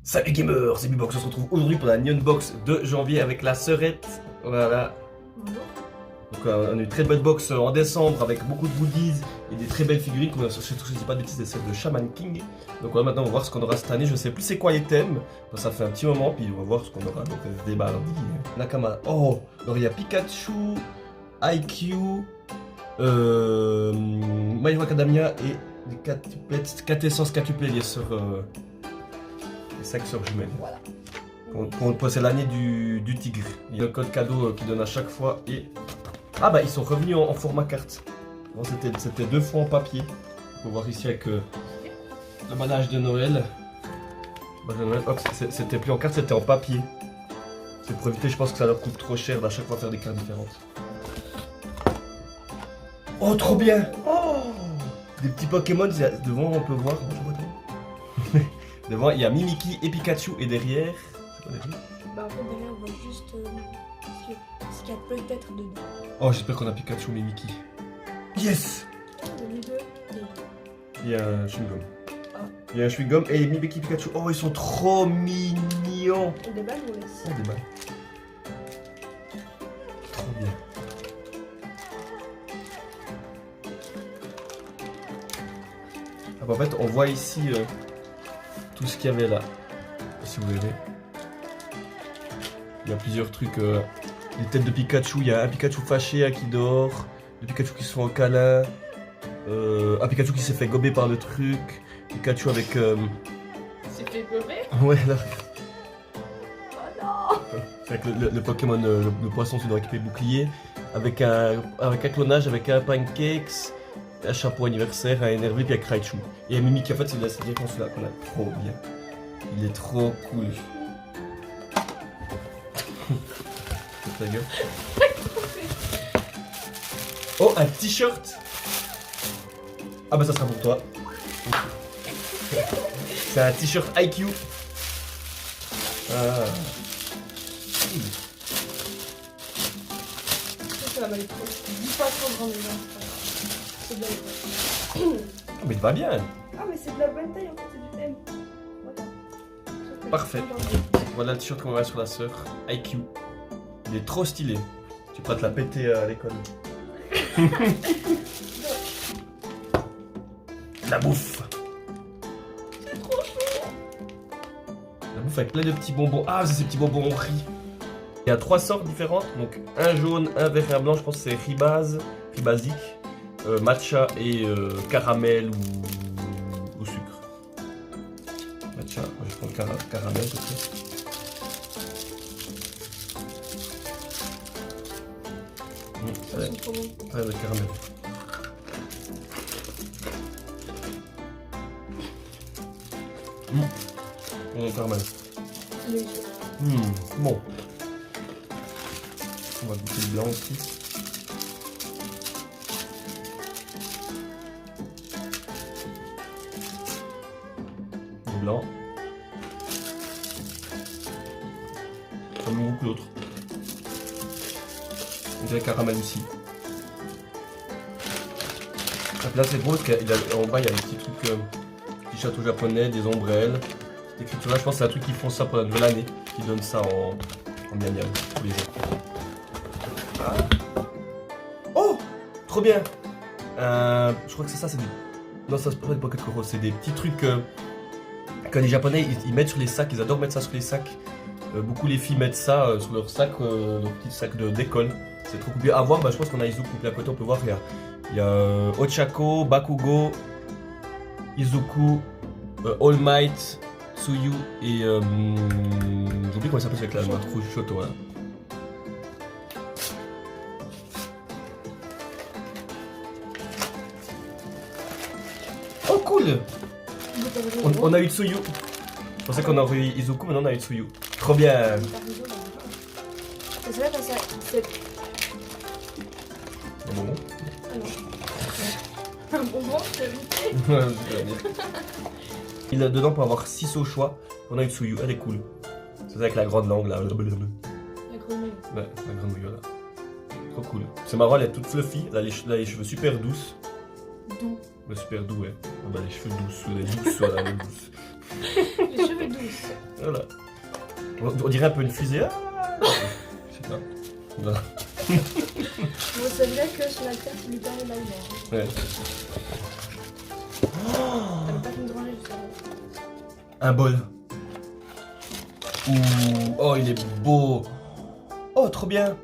Salut gamers, c'est Bubox, on se retrouve aujourd'hui pour la Neon Box de janvier avec la sœurette. Voilà. Bonjour. Donc on a une très belle box en décembre avec beaucoup de goodies et des très belles figurines qu'on a cherché, je dis pas des petites, des celles de Shaman King. Donc voilà, maintenant on va voir ce qu'on aura cette année, je sais plus c'est quoi les thèmes, ça fait un petit moment, puis on va voir ce qu'on aura, donc on se déballe. Nakama, oh, alors il y a Pikachu, IQ, My Hero Academia et des quintessence quintuplées, les sœurs... les 5 sœurs jumelles. Voilà. C'est l'année du tigre. Il y a un code cadeau qui donne à chaque fois et... Ah bah ils sont revenus en format carte. C'était 2 fois en papier. On peut voir ici avec l'emballage de Noël. Hop, c'était plus en carte, c'était en papier. C'est pour éviter, je pense que ça leur coûte trop cher d'à chaque fois faire des cartes différentes. Oh trop bien. Oh, des petits Pokémon, devant on peut voir. Devant il y a Mimikyu et Pikachu et derrière... C'est quoi derrière? Bah en fait derrière on voit juste ce qu'il y a peut-être dedans. Oh j'espère qu'on a Pikachu et Mimikyu. Yes. Les deux. Il y a un chewing-gum. Ah. Il y a un chewing-gum et Mimikyu et Pikachu. Oh ils sont trop mignons. Et des balles ou laisse. Oh des balles. Trop bien. Ah, bah, en fait on voit ici tout ce qu'il y avait là. Si vous verrez. Il y a plusieurs trucs. Les têtes de Pikachu, il y a un Pikachu fâché, un qui dort, des Pikachu qui se font un câlin, un Pikachu qui s'est fait gober par le truc, Pikachu avec... C'est fait gober. Ouais là. Oh non. Avec le Pokémon, le poisson qui doit équiper bouclier, avec un clonage, avec un Pancakes, un chapeau anniversaire, un énervé, puis un Raichu. Et un Mimikyu, en fait c'est directement celui-là qu'on a trop bien. Il est trop cool. Ta gueule. Oh, un t-shirt. Ah bah ça sera pour toi. C'est un t-shirt IQ. Ah. Ça va aller trop. Dis pas trop grand déjà. C'est de la Ah, mais il va bien. Ah mais c'est de la bonne taille en fait, c'est du thème. Voilà. Parfait. Voilà le t-shirt qu'on va sur la sœur. IQ. Il est trop stylé. Tu pourras te la péter à l'école. La bouffe. C'est trop chaud. La bouffe avec plein de petits bonbons. Ah, c'est ces petits bonbons en riz. Il y a 3 sortes différentes. Donc un jaune, un vert et un blanc. Je pense que c'est ribase, ribasique, matcha et caramel ou sucre. Matcha, moi, je prends le caramel peut-être. Ça sent trop bon. Ouais, le caramel. Caramel. Léger. Bon. On va goûter le blanc aussi. Le blanc. Comme beaucoup d'autres. On dirait caramel aussi. Là c'est drôle parce qu'en bas il y a des petits trucs, petits châteaux japonais, des ombrelles. Cette écriture là je pense que c'est un truc qui font ça pour la nouvelle année, qui donne ça en miam miam tous les jours. Ah. Oh, trop bien. Je crois que c'est ça, c'est des... Non ça c'est pas des pocket coraux, c'est des petits trucs que les japonais ils mettent sur les sacs, ils adorent mettre ça sur les sacs. Beaucoup les filles mettent ça sur leur sac, leur petit sac d'école. C'est trop cool. À voir, bah, je pense qu'on a Izuku. Puis à côté, on peut voir, il y a Ochako, Bakugo, Izuku, All Might, Tsuyu et. J'oublie comment il s'appelle avec la marque rouge, Shoto. Hein. Oh, cool! On a eu Tsuyu. Je pensais qu'on aurait eu Izuku, maintenant on a eu Tsuyu. Trop bien! C'est là parce que c'est. Un bonbon. Ah non. Un bonbon, je t'ai invité. Il a dedans pour avoir 6 au choix. On a une Tsuyu, elle est cool. C'est avec la grande langue là. La grenouille. Ouais, la grande langue là. Trop cool. C'est marrant, elle est toute fluffy. Elle a les cheveux super douces. Doux. Ouais, super doux, ouais. Ah bah, les cheveux douces, les douces, voilà, les douces. Les cheveux plus douce. Voilà. On dirait un peu une fusée. Ah, je sais pas. Voilà. Bon, c'est vrai que sur la carte, il lui paraît l'allemand. Ouais. Elle n'a pas fini de ranger jusqu'à Un bol. Ouh, oh, il est beau. Oh, trop bien.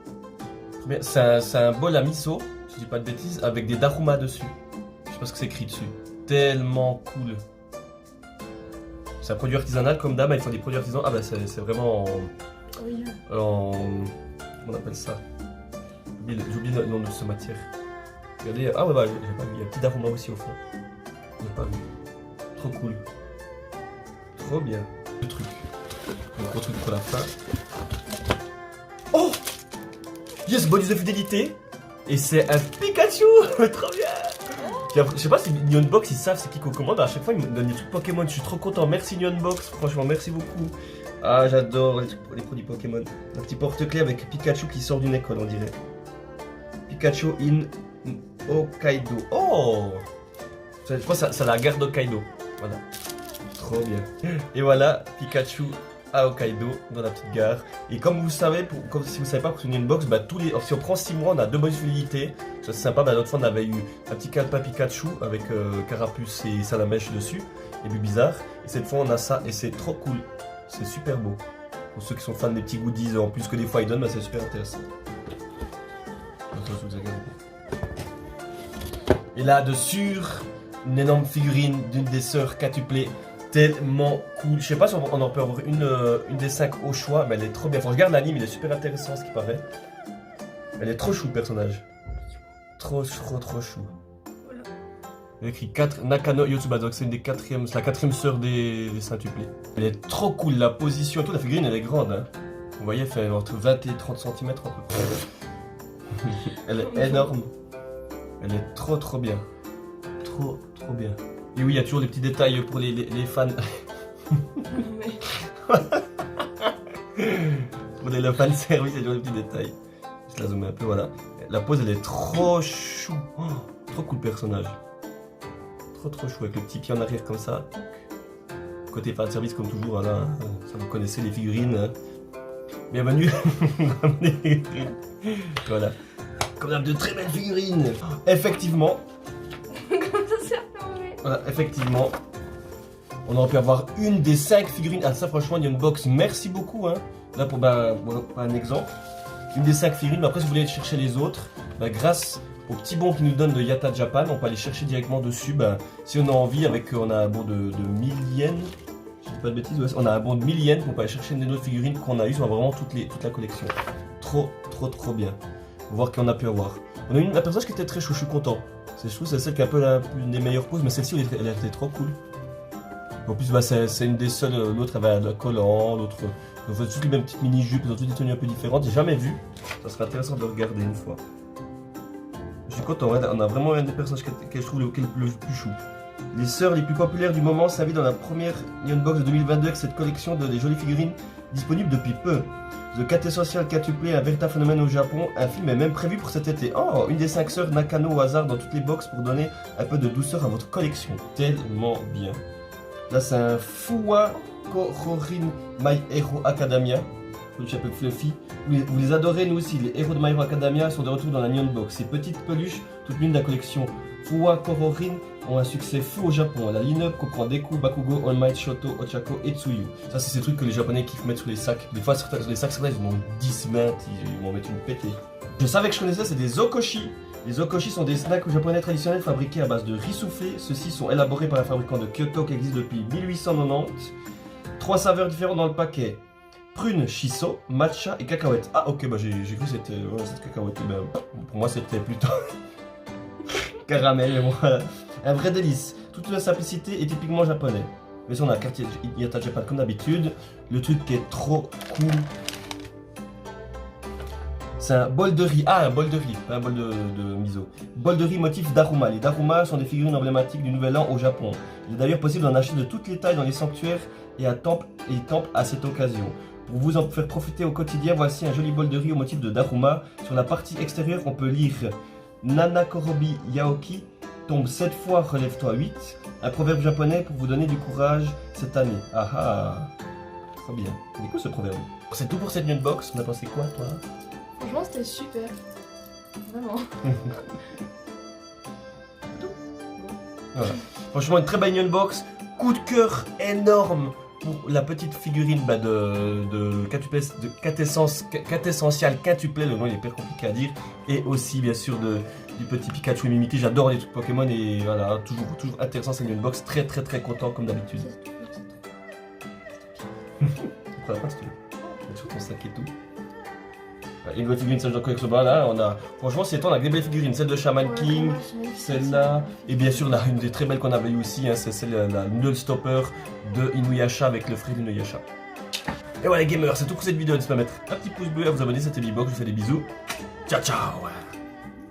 Trop bien. C'est un bol à miso, si je dis pas de bêtises, avec des daruma dessus. Je sais pas ce que c'est écrit dessus. Tellement cool. C'est un produit artisanal comme d'hab, il faut des produits artisanaux. Ah bah c'est vraiment Oui. en... Comment on appelle ça? J'oublie le nom de cette matière. Regardez, ah ouais, bah, j'ai pas vu, il y a un petit daruma aussi au fond. J'ai pas vu. Trop cool. Trop bien. Le truc. Un gros truc pour la fin. Oh! Yes, bonus de fidélité. Et c'est un Pikachu. Trop bien. Puis après, je sais pas si Nionbox ils savent c'est qui qu'on commande. À chaque fois ils me donnent des trucs Pokémon. Je suis trop content. Merci Nionbox. Franchement, merci beaucoup. Ah, j'adore les produits Pokémon. Un petit porte-clés avec Pikachu qui sort d'une école, on dirait. Pikachu in Hokkaido. Oh! Je pense que ça la gare d'Hokkaido. Voilà. Trop bien. Et voilà, Pikachu à Hokkaido, dans la petite gare. Et comme vous savez, si vous savez pas, pour une Unbox, bah, si on prend 6 mois, on a 2 bonus fidélité. Ça c'est sympa. Bah, l'autre fois, on avait eu un petit calepin Pikachu avec Carapuce et Salamèche dessus, et Bulbizarre. Et cette fois, on a ça, et c'est trop cool. C'est super beau. Pour ceux qui sont fans des petits goodies, en plus que des fois ils donnent, bah, c'est super intéressant. Et là, dessus, une énorme figurine d'une des sœurs quatuplées. Tellement cool. Je sais pas si on en peut avoir une des 5 au choix, mais elle est trop bien. Faut que je regarde l'anime, il est super intéressant ce qui paraît. Elle est trop chou le personnage. Trop chou. Voilà. Il y a écrit 4 Nakano Yotsuba, donc c'est la 4ème sœur des Saintuplés. Elle est trop cool, la position et tout. La figurine elle est grande. Hein. Vous voyez, elle fait entre 20 et 30 cm à peu près. Elle est énorme. Elle est trop bien. Trop bien. Et oui, il y a toujours des petits détails pour les fans. Pour les fans service, il y a toujours des petits détails. Je la zoome un peu, voilà. La pose, elle est trop chou. Oh, trop cool personnage. Trop chou, avec le petit pied en arrière comme ça. Côté fan service, comme toujours, voilà. Ça, vous connaissez les figurines. Hein. Bienvenue. Voilà. Comme de très belles figurines. Effectivement. Voilà, effectivement, on aurait pu avoir une des 5 figurines. Ah ça franchement, il y a une box, merci beaucoup. Hein. Là pour un exemple, une des 5 figurines. Mais après si vous voulez aller chercher les autres, grâce au petit bon qui nous donne de Yata Japan, on peut aller chercher directement dessus. Si on a envie, on a un bon de 1000 yens. Je dis pas de bêtises, ouais, on a un bon de 1000 yens qu'on peut aller chercher une des autres figurines qu'on a eu. On a vraiment toute la collection. Trop bien. On va voir qu'on a pu avoir. On a eu un personnage qui était très chaud, je suis content. Je trouve que c'est celle qui a un peu une des meilleures poses, mais celle-ci elle était trop cool. En plus, c'est une des seules. L'autre avait un collant, l'autre. On fait toutes les mêmes petites mini-jupes, ils ont toutes des tenues un peu différentes. J'ai jamais vu. Ça serait intéressant de le regarder une fois. Je suis content, on a vraiment un des personnages que je trouve le plus chou. Les sœurs les plus populaires du moment s'invitent dans la première Unbox de 2022 avec cette collection des jolies figurines disponibles depuis peu. The Cat Essential Quatuplé, un véritable phénomène au Japon. Un film est même prévu pour cet été. Oh, une des 5 sœurs Nakano au hasard dans toutes les boxes pour donner un peu de douceur à votre collection. Tellement bien. Là, c'est un Fuwa Kororin My Hero Academia. Le chapeau fluffy. Vous les adorez, nous aussi. Les héros de My Hero Academia sont de retour dans la Nyon Box. Ces petites peluches, toutes l'une de la collection Fuwa Kororin, ont un succès fou au Japon. La line-up comprend Deku, Bakugo, All Might, Shoto, Ochako et Tsuyu. Ça, c'est ces trucs que les Japonais kiffent mettre sur les sacs. Des fois, sur les sacs, ils vont 10 mètres, ils vont mettre une pétée. Je savais que je connaissais, c'est des Okoshi. Les Okoshi sont des snacks japonais traditionnels fabriqués à base de riz soufflé. Ceux-ci sont élaborés par un fabricant de Kyoto qui existe depuis 1890. 3 saveurs différentes dans le paquet. Prune, shiso, matcha et cacahuète. Ah ok, j'ai cru que c'était cette cacahuète. Pour moi, c'était plutôt caramel, mais voilà. Un vrai délice. Toute la simplicité est typiquement japonais. Mais si on a un quartier Yata Japan comme d'habitude. Le truc qui est trop cool. C'est un bol de riz. Ah, un bol de riz, pas un bol de miso. Bol de riz motif Daruma. Les Daruma sont des figurines emblématiques du Nouvel An au Japon. Il est d'ailleurs possible d'en acheter de toutes les tailles dans les sanctuaires et temples à cette occasion. Pour vous en faire profiter au quotidien, voici un joli bol de riz au motif de Daruma. Sur la partie extérieure, on peut lire Nana Korobi Yaoki. Tombe 7 fois, relève-toi 8. Un proverbe japonais pour vous donner du courage cette année. Ah ah. Trop bien. C'est quoi ce proverbe? C'est tout pour cette nuit de box. On a pensé quoi, toi? Franchement, c'était super. Vraiment. Voilà. Franchement, une très belle unbox. Coup de cœur énorme pour la petite figurine de Quintessential Quintuplé. Le nom il est hyper compliqué à dire. Et aussi, bien sûr, du petit Pikachu et Mimikyu. J'adore les trucs Pokémon et voilà, toujours intéressant. C'est une unbox. Très content comme d'habitude. Tu prends la pince, tu veux? Sur ton sac et tout. Une nouvelle figurine Sage avec ce bas là, on a franchement c'est temps, on a des belles figurines, celle de Shaman King, celle-là, et bien sûr là une des très belles qu'on avait eu aussi, hein, c'est celle la Noodle Stopper de Inuyasha avec le frère d'Inuyasha. Et voilà les gamers, c'est tout pour cette vidéo, n'hésitez pas à mettre un petit pouce bleu, à vous abonner, c'était Bibox, je vous fais des bisous, ciao ciao.